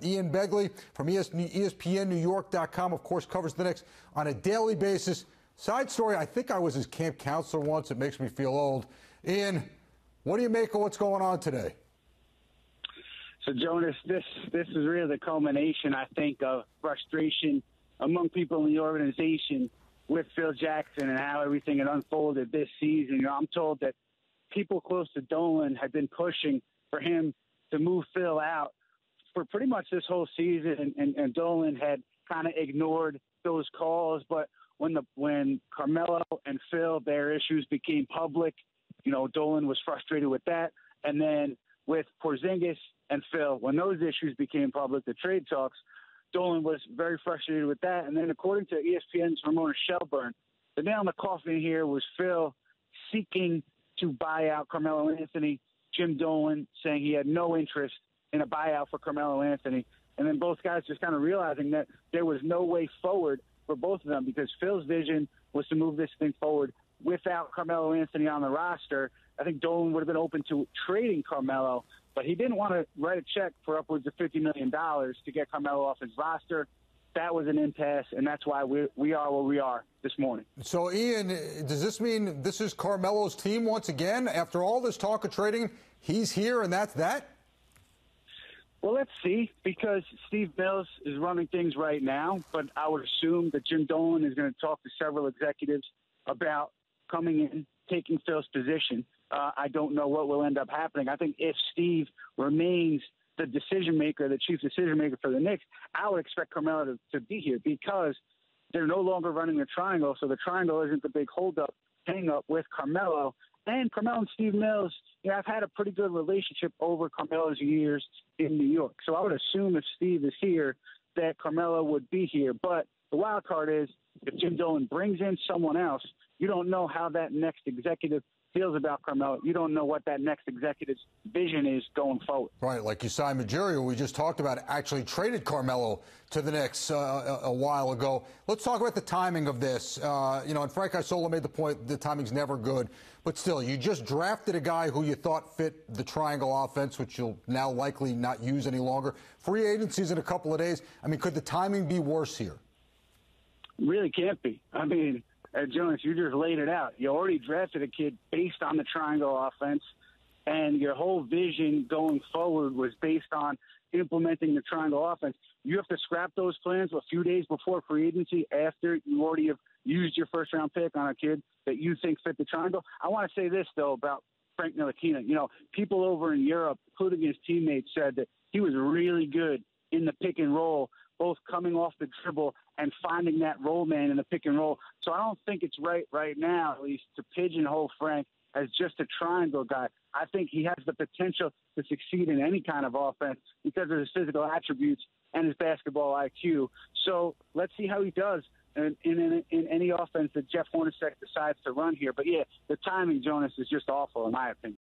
Ian Begley from ESPN New York.com, of course, covers the Knicks on a daily basis. Side story, I think I was his camp counselor once. It makes me feel old. Ian, what do you make of what's going on today? So, Jonas, this is really the culmination, I think, of frustration among people in the organization with Phil Jackson and how everything had unfolded this season. You know, I'm told that people close to Dolan had been pushing for him to move Phil out for pretty much this whole season, and Dolan had kind of ignored those calls. But when Carmelo and Phil, their issues became public, you know, Dolan was frustrated with that. And then with Porzingis and Phil, when those issues became public, the trade talks, Dolan was very frustrated with that. And then according to ESPN's Ramona Shelburne, the nail in the coffin here was Phil seeking to buy out Carmelo Anthony, Jim Dolan saying he had no interest in a buyout for Carmelo Anthony. And then both guys just kind of realizing that there was no way forward for both of them because Phil's vision was to move this thing forward without Carmelo Anthony on the roster. I think Dolan would have been open to trading Carmelo, but he didn't want to write a check for upwards of $50 million to get Carmelo off his roster. That was an impasse, and that's why we are where we are this morning. So, Ian, does this mean this is Carmelo's team once again? After all this talk of trading, he's here and that's that? Well, let's see, because Steve Mills is running things right now, but I would assume that Jim Dolan is going to talk to several executives about coming in, taking Phil's position. I don't know what will end up happening. I think if Steve remains the decision maker, the chief decision maker for the Knicks, I would expect Carmelo to be here because they're no longer running the triangle, so the triangle isn't the big holdup, hang up with Carmelo. And Carmelo and Steve Mills, you know, I've had a pretty good relationship over Carmelo's years in New York. So I would assume if Steve is here that Carmelo would be here. But the wild card is if Jim Dolan brings in someone else, you don't know how that next executive feels about Carmelo. You don't know what that next executive's vision is going forward. Right, like Usai Majiri, we just talked about, actually traded Carmelo to the Knicks a while ago. Let's talk about the timing of this. You know, and Frank Isola made the point the timing's never good. But still, you just drafted a guy who you thought fit the triangle offense, which you'll now likely not use any longer. Free agency's in a couple of days. I mean, could the timing be worse here? Really can't be. I mean, Jonas, you just laid it out. You already drafted a kid based on the triangle offense, and your whole vision going forward was based on implementing the triangle offense. You have to scrap those plans a few days before free agency after you already have used your first-round pick on a kid that you think fit the triangle. I want to say this, though, about Frank Ntilikina. You know, people over in Europe, including his teammates, said that he was really good in the pick and roll, both coming off the dribble and finding that roll man in the pick and roll. So I don't think it's right now, at least, to pigeonhole Frank as just a triangle guy. I think he has the potential to succeed in any kind of offense because of his physical attributes and his basketball IQ. So let's see how he does in any offense that Jeff Hornacek decides to run here. But, yeah, the timing, Jonas, is just awful in my opinion.